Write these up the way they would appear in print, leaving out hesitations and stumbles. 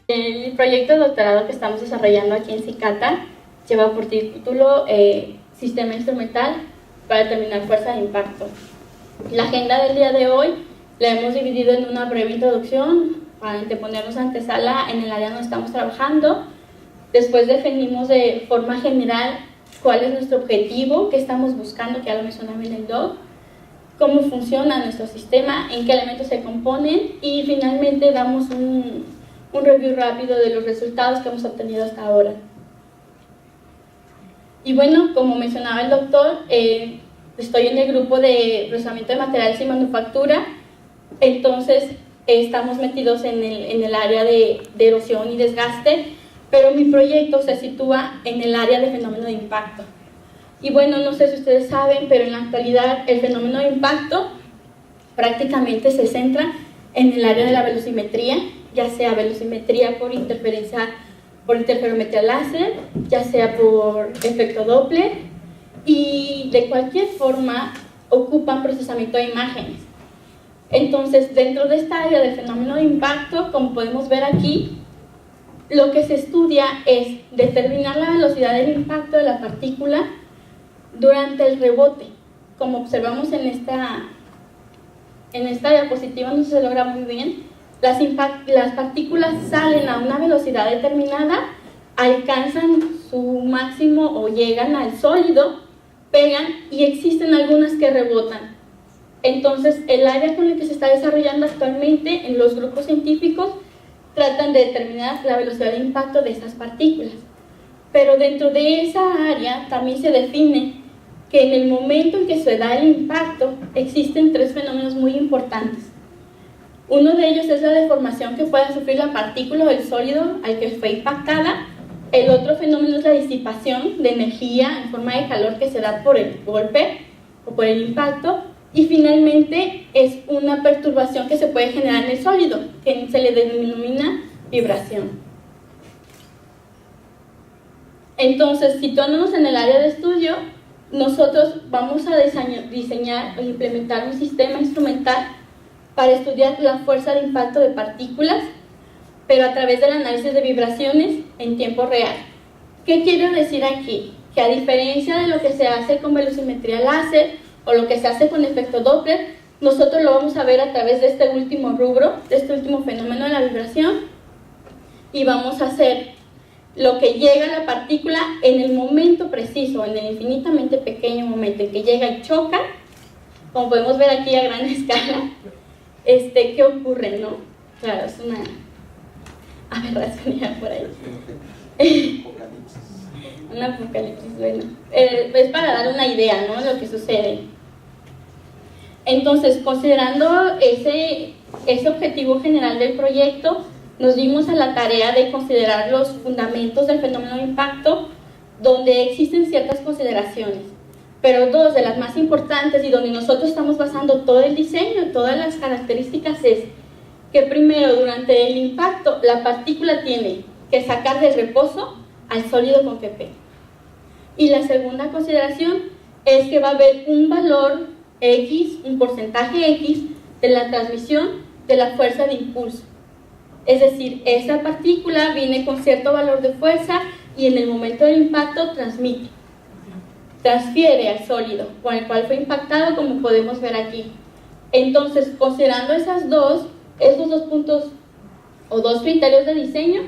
El proyecto de doctorado que estamos desarrollando aquí en CICATA lleva por título Sistema Instrumental para determinar fuerza de impacto. La agenda del día de hoy la hemos dividido en una breve introducción para anteponernos antesala en el área donde estamos trabajando. Después definimos de forma general cuál es nuestro objetivo, qué estamos buscando, que ya lo mencionaba en el doc, cómo funciona nuestro sistema, en qué elementos se componen y finalmente damos un review rápido de los resultados que hemos obtenido hasta ahora. Y bueno, como mencionaba el doctor, estoy en el grupo de procesamiento de materiales y manufactura, entonces estamos metidos en el área de erosión y desgaste, pero mi proyecto se sitúa en el área de fenómeno de impacto. Y bueno, no sé si ustedes saben, pero en la actualidad el fenómeno de impacto prácticamente se centra en el área de la velocimetría, ya sea velocimetría por interferometría láser, ya sea por efecto Doppler, y de cualquier forma ocupan procesamiento de imágenes. Entonces, dentro de esta área del fenómeno de impacto, como podemos ver aquí, lo que se estudia es determinar la velocidad del impacto de la partícula durante el rebote. Como observamos en esta diapositiva, no se logra muy bien, las partículas salen a una velocidad determinada, alcanzan su máximo o llegan al sólido, pegan y existen algunas que rebotan. Entonces, el área con el que se está desarrollando actualmente en los grupos científicos tratan de determinar la velocidad de impacto de esas partículas. Pero dentro de esa área también se define que en el momento en que se da el impacto existen tres fenómenos muy importantes. Uno de ellos es la deformación que pueda sufrir la partícula o el sólido al que fue impactada. El otro fenómeno es la disipación de energía en forma de calor que se da por el golpe o por el impacto. Y finalmente es una perturbación que se puede generar en el sólido, que se le denomina vibración. Entonces, situándonos en el área de estudio, nosotros vamos a diseñar o implementar un sistema instrumental para estudiar la fuerza de impacto de partículas, pero a través del análisis de vibraciones en tiempo real. ¿Qué quiero decir aquí? Que a diferencia de lo que se hace con velocimetría láser o lo que se hace con efecto Doppler, nosotros lo vamos a ver a través de este último rubro, de este último fenómeno de la vibración, y vamos a hacer lo que llega a la partícula en el momento preciso, en el infinitamente pequeño momento en que llega y choca, como podemos ver aquí a gran escala. ¿Qué ocurre, no? Claro, es una aberración ya por ahí. Un apocalipsis, bueno. Es para dar una idea, ¿no? De lo que sucede. Entonces, considerando ese objetivo general del proyecto, nos dimos a la tarea de considerar los fundamentos del fenómeno de impacto, donde existen ciertas consideraciones, pero dos de las más importantes y donde nosotros estamos basando todo el diseño, todas las características, es que primero, durante el impacto, la partícula tiene que sacar del reposo al sólido con que pega. Y la segunda consideración es que va a haber un valor X, un porcentaje X de la transmisión de la fuerza de impulso. Es decir, esa partícula viene con cierto valor de fuerza y en el momento del impacto transfiere al sólido con el cual fue impactado, como podemos ver aquí. Entonces, considerando esos dos puntos o dos criterios de diseño,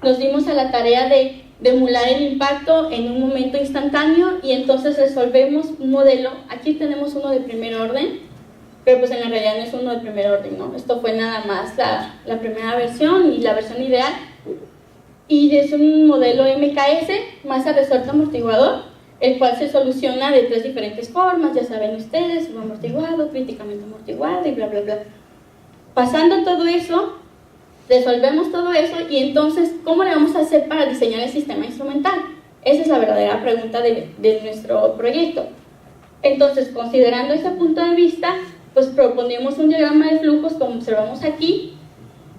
nos dimos a la tarea de emular el impacto en un momento instantáneo y entonces resolvemos un modelo. Aquí tenemos uno de primer orden, pero pues en la realidad no es uno de primer orden, ¿no? Esto fue nada más la primera versión y la versión ideal, y es un modelo MKS, masa resuelta amortiguador, el cual se soluciona de tres diferentes formas, ya saben ustedes, subamortiguado, críticamente amortiguado y bla bla bla. Pasando todo eso, resolvemos todo eso y entonces, ¿cómo le vamos a hacer para diseñar el sistema instrumental? Esa es la verdadera pregunta de nuestro proyecto. Entonces, considerando ese punto de vista, pues proponemos un diagrama de flujos como observamos aquí,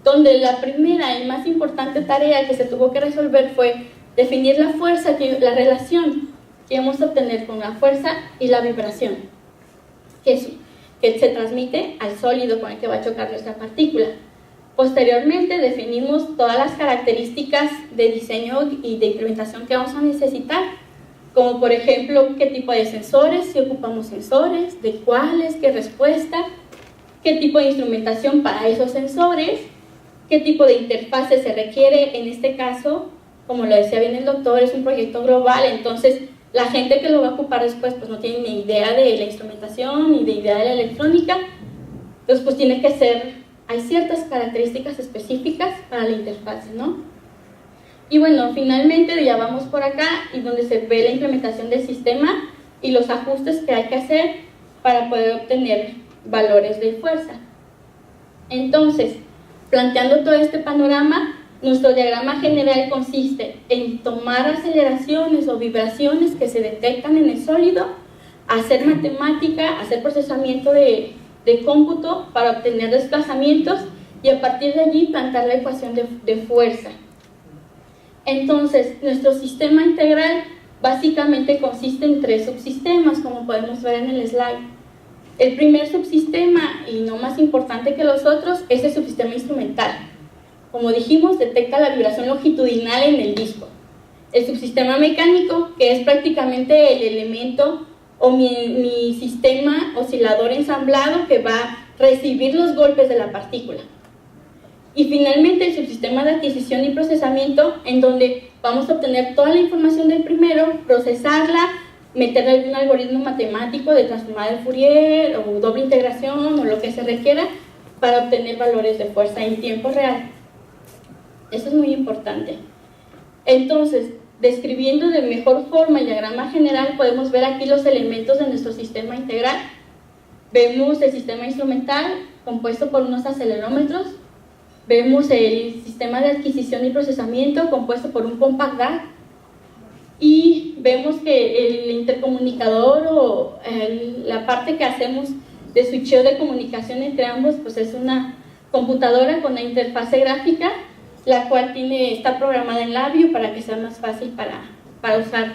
donde la primera y más importante tarea que se tuvo que resolver fue definir la fuerza, la relación que vamos a obtener con la fuerza y la vibración que se transmite al sólido con el que va a chocar nuestra partícula. Posteriormente definimos todas las características de diseño y de implementación que vamos a necesitar, como por ejemplo qué tipo de sensores, si ocupamos sensores, de cuáles, qué respuesta, qué tipo de instrumentación para esos sensores, qué tipo de interfase se requiere. En este caso, como lo decía bien el doctor, es un proyecto global, entonces la gente que lo va a ocupar después pues no tiene ni idea de la instrumentación ni de idea de la electrónica, entonces pues tiene que ser, hay ciertas características específicas para la interfase, ¿no? Y bueno, finalmente ya vamos por acá y donde se ve la implementación del sistema y los ajustes que hay que hacer para poder obtener valores de fuerza. Entonces, planteando todo este panorama, nuestro diagrama general consiste en tomar aceleraciones o vibraciones que se detectan en el sólido, hacer matemática, hacer procesamiento de cómputo para obtener desplazamientos y a partir de allí plantear la ecuación de fuerza. Entonces, nuestro sistema integral básicamente consiste en 3 subsistemas, como podemos ver en el slide. El primer subsistema, y no más importante que los otros, es el subsistema instrumental. Como dijimos, detecta la vibración longitudinal en el disco. El subsistema mecánico, que es prácticamente el elemento o mi sistema oscilador ensamblado que va a recibir los golpes de la partícula. Y finalmente el subsistema de adquisición y procesamiento, en donde vamos a obtener toda la información del primero, procesarla, meter algún algoritmo matemático de transformada de Fourier o doble integración o lo que se requiera para obtener valores de fuerza en tiempo real. Eso es muy importante. Entonces, describiendo de mejor forma el diagrama general, podemos ver aquí los elementos de nuestro sistema integral. Vemos el sistema instrumental compuesto por unos acelerómetros. Vemos el sistema de adquisición y procesamiento compuesto por un compact DAC. Y vemos que el intercomunicador o la parte que hacemos de switcheo de comunicación entre ambos, pues es una computadora con una interfase gráfica, la cual está programada en Labview para que sea más fácil para usar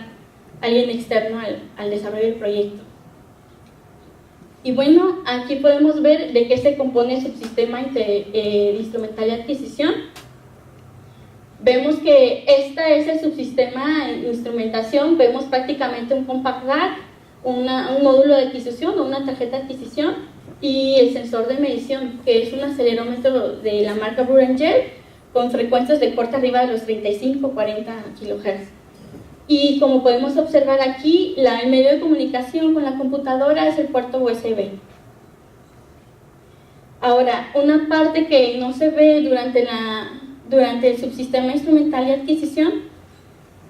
alguien externo al desarrollo del proyecto. Y bueno, aquí podemos ver de qué se compone el subsistema instrumental y adquisición. Vemos que este es el subsistema de instrumentación, vemos prácticamente un compact DAC, un módulo de adquisición o una tarjeta de adquisición y el sensor de medición, que es un acelerómetro de la marca Boulanger con frecuencias de corte arriba de los 35-40 kHz. Y como podemos observar aquí, el medio de comunicación con la computadora es el puerto USB. Ahora, una parte que no se ve durante el subsistema instrumental y adquisición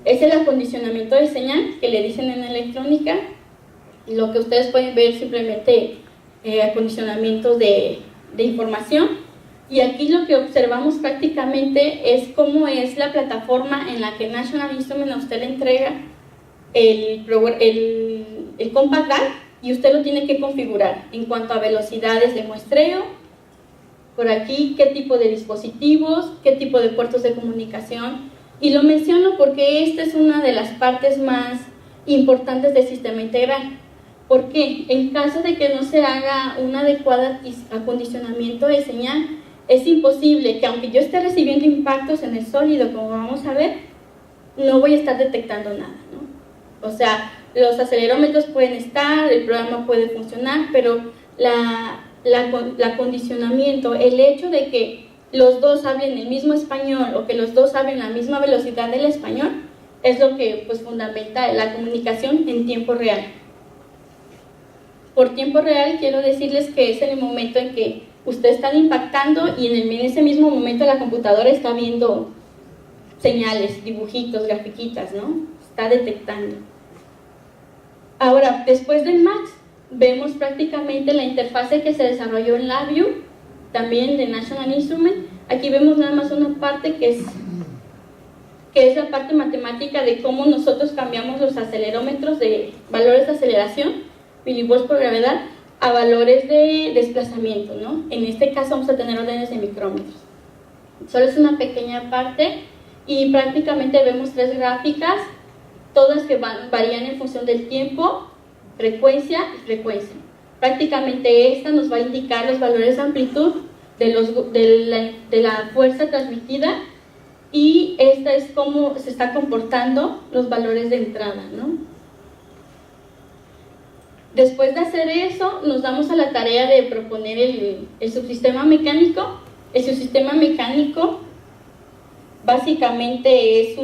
es el acondicionamiento de señal, que le dicen en electrónica. Lo que ustedes pueden ver simplemente acondicionamiento de información. Y aquí lo que observamos prácticamente es cómo es la plataforma en la que National Instruments a usted le entrega el compact DAC y usted lo tiene que configurar en cuanto a velocidades de muestreo, por aquí qué tipo de dispositivos, qué tipo de puertos de comunicación. Y lo menciono porque esta es una de las partes más importantes del sistema integral. ¿Por qué? En caso de que no se haga un adecuado acondicionamiento de señal, es imposible que aunque yo esté recibiendo impactos en el sólido, como vamos a ver, no voy a estar detectando nada, ¿no? O sea, los acelerómetros pueden estar, el programa puede funcionar, pero el acondicionamiento, el hecho de que los dos hablen el mismo español o que los dos hablen la misma velocidad del español, es lo que pues fundamenta la comunicación en tiempo real. Por tiempo real quiero decirles que es en el momento en que ustedes están impactando y en ese mismo momento la computadora está viendo señales, dibujitos, grafiquitas, ¿no? Está detectando. Ahora, después del MAX, vemos prácticamente la interfase que se desarrolló en Labview, también de National Instruments. Aquí vemos nada más una parte que es la parte matemática de cómo nosotros cambiamos los acelerómetros de valores de aceleración, milivolts por gravedad, a valores de desplazamiento, ¿no? En este caso vamos a tener órdenes de micrómetros. Solo es una pequeña parte y prácticamente vemos 3 gráficas, todas que varían en función del tiempo, frecuencia y frecuencia. Prácticamente esta nos va a indicar los valores de amplitud de la fuerza transmitida, y esta es cómo se está comportando los valores de entrada, ¿no? Después de hacer eso, nos damos a la tarea de proponer el subsistema mecánico. El subsistema mecánico básicamente es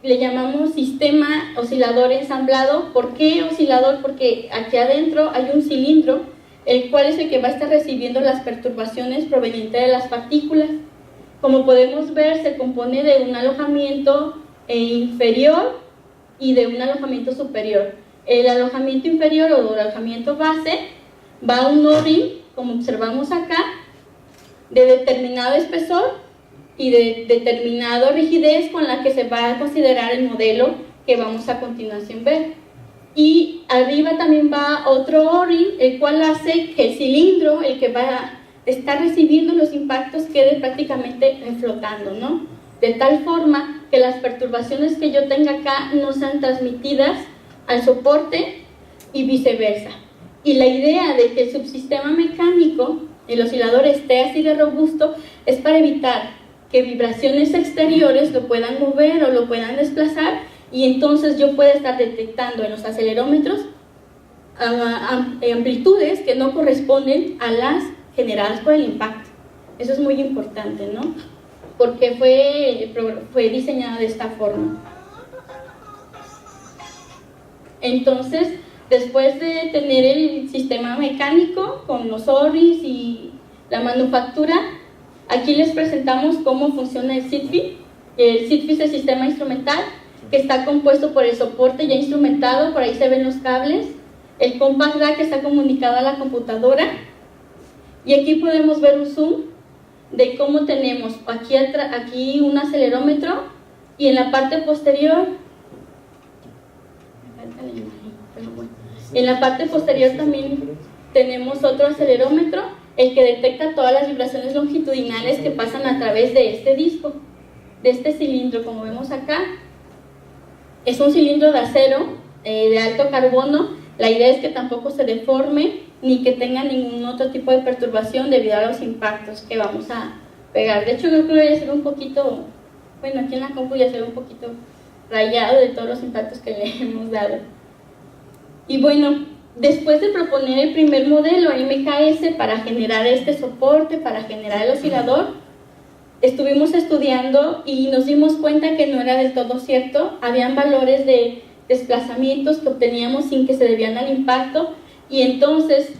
le llamamos sistema oscilador ensamblado. ¿Por qué oscilador? Porque aquí adentro hay un cilindro, el cual es el que va a estar recibiendo las perturbaciones provenientes de las partículas. Como podemos ver, se compone de un alojamiento inferior y de un alojamiento superior. El alojamiento inferior o el alojamiento base va a un O-ring, como observamos acá, de determinado espesor y de determinada rigidez, con la que se va a considerar el modelo que vamos a continuación ver. Y arriba también va otro O-ring, el cual hace que el cilindro, el que va a estar recibiendo los impactos, quede prácticamente flotando, ¿no? De tal forma que las perturbaciones que yo tenga acá no sean transmitidas al soporte y viceversa. Y la idea de que el subsistema mecánico, el oscilador, esté así de robusto, es para evitar que vibraciones exteriores lo puedan mover o lo puedan desplazar, y entonces yo pueda estar detectando en los acelerómetros amplitudes que no corresponden a las generadas por el impacto. Eso es muy importante, ¿no? Porque fue diseñada de esta forma. Entonces, después de tener el sistema mecánico con los O-rings y la manufactura, aquí les presentamos cómo funciona el SITFI. El SITFI es el sistema instrumental, que está compuesto por el soporte ya instrumentado, por ahí se ven los cables, el compact rack que está comunicado a la computadora, y aquí podemos ver un zoom de cómo tenemos aquí un acelerómetro, y en la parte posterior, también tenemos otro acelerómetro, el que detecta todas las vibraciones longitudinales que pasan a través de este disco, de este cilindro, como vemos acá. Es un cilindro de acero de alto carbono. La idea es que tampoco se deforme ni que tenga ningún otro tipo de perturbación debido a los impactos que vamos a pegar. De hecho, yo creo que voy a hacer un poquito, bueno, aquí en la compu ya se ve un poquito rayado de todos los impactos que le hemos dado. Y bueno, después de proponer el primer modelo MKS para generar este soporte, para generar el oscilador, estuvimos estudiando y nos dimos cuenta que no era del todo cierto. Habían valores de desplazamientos que obteníamos sin que se debían al impacto, y entonces,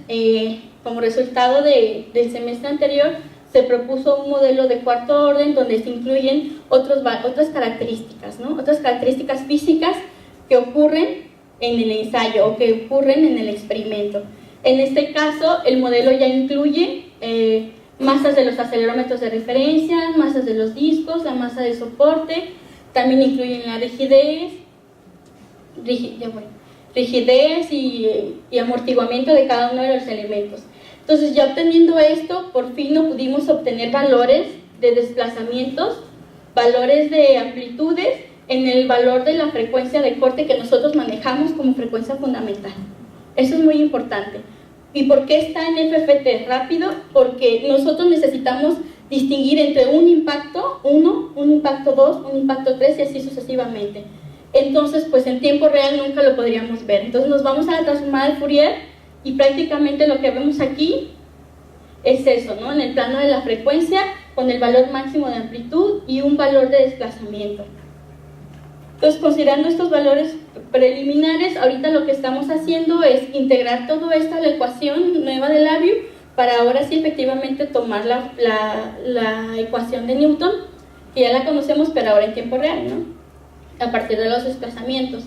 como resultado del semestre anterior, se propuso un modelo de cuarto orden donde se incluyen otras características, ¿no? Otras características físicas que ocurren en el ensayo o que ocurren en el experimento. En este caso, el modelo ya incluye masas de los acelerómetros de referencia, masas de los discos, la masa de soporte, también incluyen la rigidez y amortiguamiento de cada uno de los elementos. Entonces, ya obteniendo esto, por fin no pudimos obtener valores de desplazamientos, valores de amplitudes en el valor de la frecuencia de corte que nosotros manejamos como frecuencia fundamental. Eso es muy importante. ¿Y por qué está en FFT rápido? Porque nosotros necesitamos distinguir entre un impacto 1, un impacto 2, un impacto 3 y así sucesivamente. Entonces, pues en tiempo real nunca lo podríamos ver. Entonces nos vamos a la transformada de Fourier y prácticamente lo que vemos aquí es eso, ¿no? En el plano de la frecuencia, con el valor máximo de amplitud y un valor de desplazamiento. Entonces, considerando estos valores preliminares, ahorita lo que estamos haciendo es integrar todo esto a la ecuación nueva de Labio para ahora sí efectivamente tomar la ecuación de Newton, que ya la conocemos, pero ahora en tiempo real, ¿no? A partir de los desplazamientos.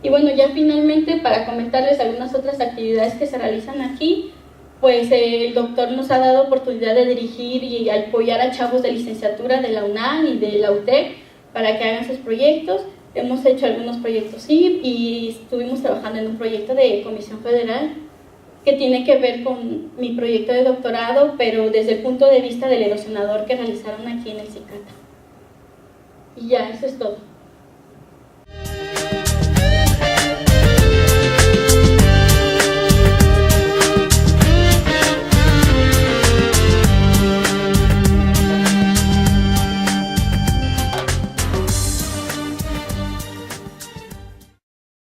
Y bueno, ya finalmente, para comentarles algunas otras actividades que se realizan aquí, pues el doctor nos ha dado oportunidad de dirigir y apoyar a chavos de licenciatura de la UNAM y de la UTEC para que hagan sus proyectos. Hemos hecho algunos proyectos SIP y estuvimos trabajando en un proyecto de Comisión Federal que tiene que ver con mi proyecto de doctorado, pero desde el punto de vista del erosionador que realizaron aquí en el CICATA. Y ya, eso es todo.